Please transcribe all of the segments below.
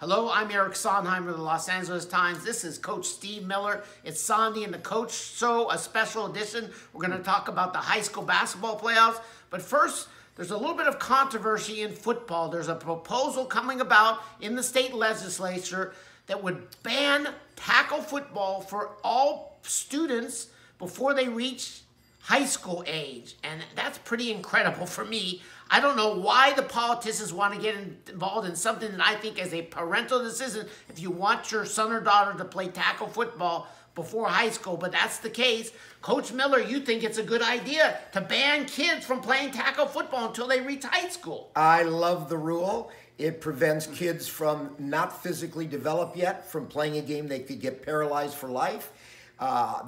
Hello, I'm Eric Sondheimer of the Los Angeles Times. This is Coach Steve Miller. It's Sondy and the Coach Show, a special edition. We're going to talk about the high school basketball playoffs. But first, there's a little bit of controversy in football. There's a proposal coming about in the state legislature that would ban tackle football for all students before they reach high school age. And that's pretty incredible for me. I don't know why the politicians want to get involved in something that I think is a parental decision if you want your son or daughter to play tackle football before high school, but that's the case. Coach Miller, you think it's a good idea to ban kids from playing tackle football until they reach high school? I love the rule. It prevents kids from not physically developed yet from playing a game they could get paralyzed for life.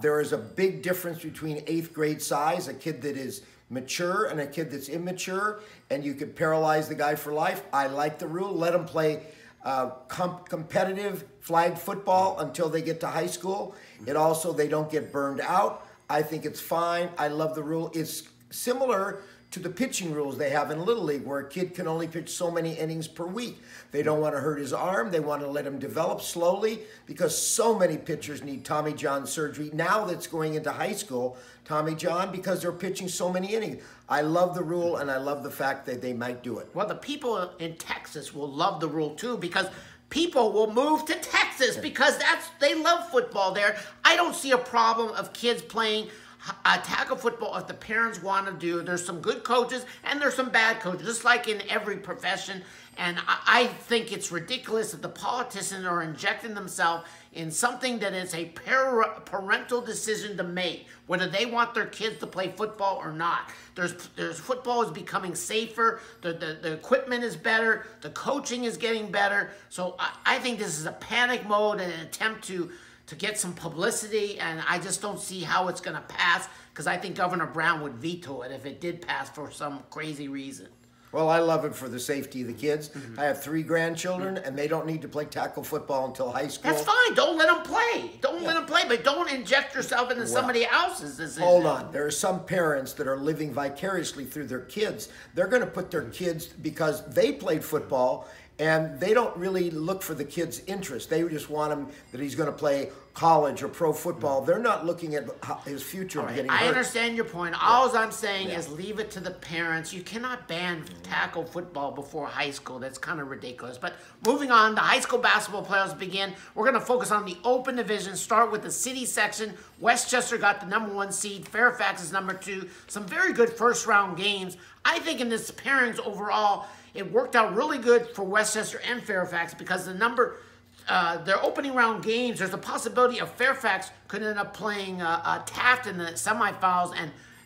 There is a big difference between 8th grade size, a kid that is mature and a kid that's immature, and you could paralyze the guy for life. I like the rule. Let them play competitive flag football until they get to high school. It also, they don't get burned out. I think it's fine. I love the rule. It's similar to the pitching rules they have in Little League, where a kid can only pitch so many innings per week. They don't want to hurt his arm. They want to let him develop slowly, because so many pitchers need Tommy John surgery. Now that's going into high school, Tommy John, because they're pitching so many innings. I love the rule, and I love the fact that they might do it. Well, the people in Texas will love the rule too, because people will move to Texas because they love football there. I don't see a problem of kids playing tackle football if the parents want to do. There's some good coaches and there's some bad coaches, just like in every profession. And I think it's ridiculous that the politicians are injecting themselves in something that is a parental decision to make, whether they want their kids to play football or not. There's football is becoming safer. The equipment is better. The coaching is getting better. So I think this is a panic mode and an attempt to get some publicity, and I just don't see how it's going to pass, because I think Governor Brown would veto it if it did pass for some crazy reason. Well, I love it for the safety of the kids. I have 3 grandchildren, and they don't need to play tackle football until high school. That's fine. Don't let them play. Don't let them play, but don't inject yourself into somebody else's decision. Hold on. There are some parents that are living vicariously through their kids. They're going to put their kids, because they played football, and they don't really look for the kid's interest. They just want him that he's going to play college or pro football. They're not looking at his future getting hurt. I understand your point. All I'm saying is leave it to the parents. You cannot ban tackle football before high school. That's kind of ridiculous. But moving on, the high school basketball playoffs begin. We're going to focus on the open division. Start with the city section. Westchester got the #1 seed. Fairfax is #2. Some very good first-round games. I think in this pairings overall, it worked out really good for Westchester and Fairfax, because their opening round games, there's a possibility of Fairfax could end up playing Taft in the semifinals,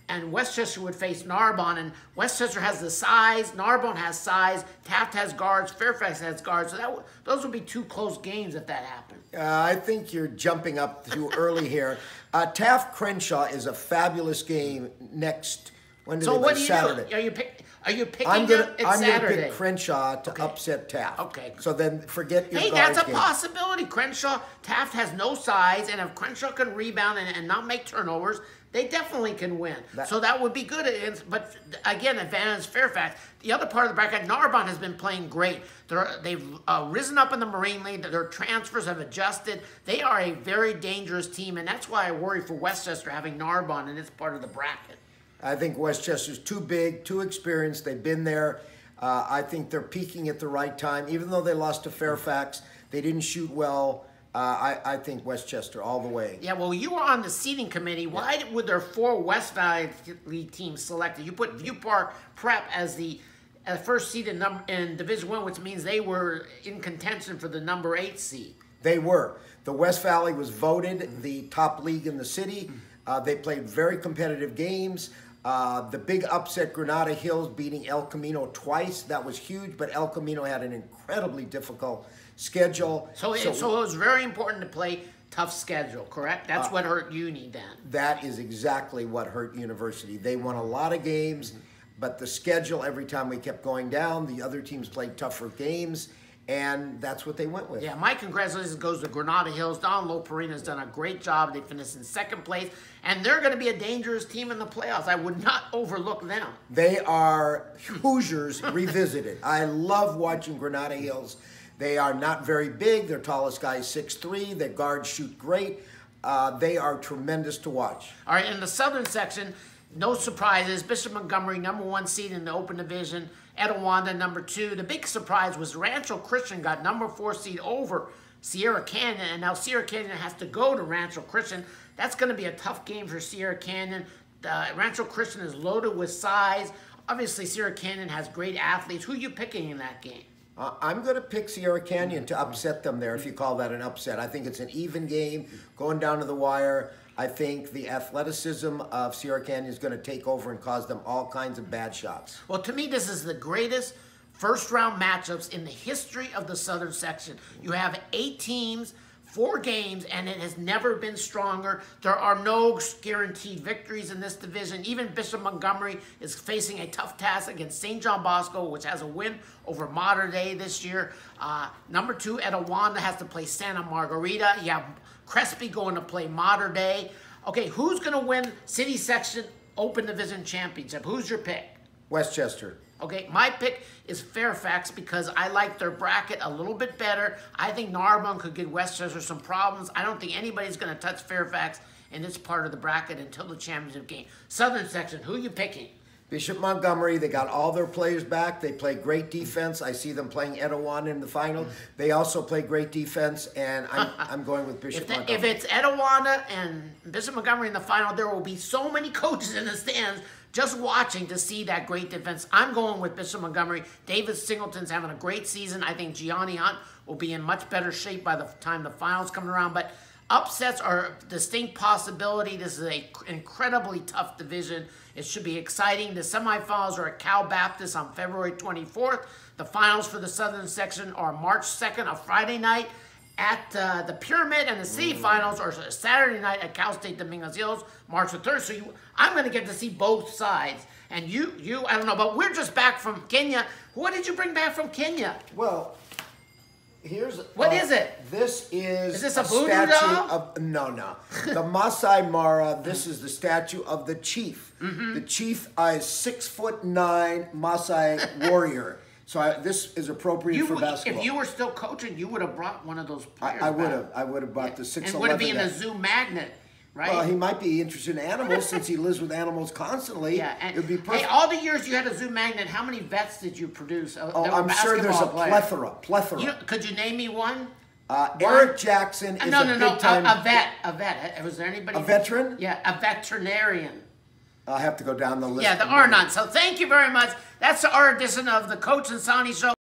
and Westchester would face Narbonne, and Westchester has the size, Narbonne has size, Taft has guards, Fairfax has guards, so those would be 2 close games if that happened. I think you're jumping up too early here. Taft-Crenshaw is a fabulous game next, when do they play? Saturday. Are you picking I'm gonna Saturday? pick Crenshaw to upset Taft. Okay. So then forget your Hey, guards that's a game. possibility. Taft has no size, and if Crenshaw can rebound and not make turnovers, they definitely can win. So that would be good. But again, advantage Fairfax. The other part of the bracket, Narbonne has been playing great. They've risen up in the Marine League. Their transfers have adjusted. They are a very dangerous team, and that's why I worry for Westchester having Narbonne in this part of the bracket. I think Westchester's too big, too experienced. They've been there. I think they're peaking at the right time. Even though they lost to Fairfax, they didn't shoot well. I think Westchester all the way. Yeah, well, you were on the seating committee. Why were there 4 West Valley League teams selected? You put View Park Prep as the first seed in Division I, which means they were in contention for the #8 seed. They were. The West Valley was voted the top league in the city. They played very competitive games. The big upset, Granada Hills beating El Camino twice. That was huge, but El Camino had an incredibly difficult schedule. So it was very important to play tough schedule, correct? That's what hurt Uni then. That is exactly what hurt University. They won a lot of games, but the schedule, every time we kept going down, the other teams played tougher games, and that's what they went with. Yeah, my congratulations goes to Granada Hills. Don Loperina's done a great job. They finished in 2nd place, and they're going to be a dangerous team in the playoffs. I would not overlook them. They are Hoosiers revisited. I love watching Granada Hills. They are not very big. Their tallest guy is 6'3". Their guards shoot great. They are tremendous to watch. All right, in the Southern section, no surprises. Bishop Montgomery, #1 seed in the Open Division. Etowanda, #2. The big surprise was Rancho Christian got #4 seed over Sierra Canyon, and now Sierra Canyon has to go to Rancho Christian. That's going to be a tough game for Sierra Canyon. Rancho Christian is loaded with size. Obviously, Sierra Canyon has great athletes. Who are you picking in that game? I'm going to pick Sierra Canyon to upset them there, if you call that an upset. I think it's an even game, going down to the wire. I think the athleticism of Sierra Canyon is going to take over and cause them all kinds of bad shots. Well, to me, this is the greatest first-round matchups in the history of the Southern section. You have 8 teams, 4 games, and it has never been stronger. There are no guaranteed victories in this division. Even Bishop Montgomery is facing a tough task against St. John Bosco, which has a win over Mater Dei this year. #2, Etowanda has to play Santa Margarita. You have Crespi going to play Mater Dei. Okay, who's going to win City Section Open Division Championship? Who's your pick? Westchester. Okay, my pick is Fairfax because I like their bracket a little bit better. I think Narbonne could give Westchester some problems. I don't think anybody's going to touch Fairfax in this part of the bracket until the championship game. Southern section, who are you picking? Bishop Montgomery, they got all their players back. They play great defense. I see them playing Etowanda in the final. They also play great defense, and I'm going with Bishop Montgomery. If it's Etowanda and Bishop Montgomery in the final, there will be so many coaches in the stands just watching to see that great defense. I'm going with Bishop Montgomery. David Singleton's having a great season. I think Gianni Hunt will be in much better shape by the time the finals come around. But upsets are a distinct possibility. This is an incredibly tough division. It should be exciting. The semifinals are at Cal Baptist on February 24th. The finals for the Southern section are March 2nd, a Friday night at the Pyramid, and the city finals are Saturday night at Cal State Dominguez Hills, March the 3rd. So I'm going to get to see both sides. And you, I don't know, but we're just back from Kenya. What did you bring back from Kenya? Well, here's... What is it? This is this a voodoo statue doll? of... No. The Masai Mara, this is the statue of the chief. The chief is 6'9" Masai warrior. So this is appropriate for basketball. If you were still coaching, you would have brought one of those players I would have. I would have brought the 6'11". And would it be in a zoo magnet, right? Well, he might be interested in animals since he lives with animals constantly. Yeah, and it would be perfect. Hey, all the years you had a zoo magnet, how many vets did you produce? I'm sure there's a plethora. Could you name me one? Eric Jackson is a big time... a vet. Was there anybody? A veteran? Yeah, a veterinarian. I'll have to go down the list. Yeah, there are none. So thank you very much. That's our edition of the Coach and Sondy Show.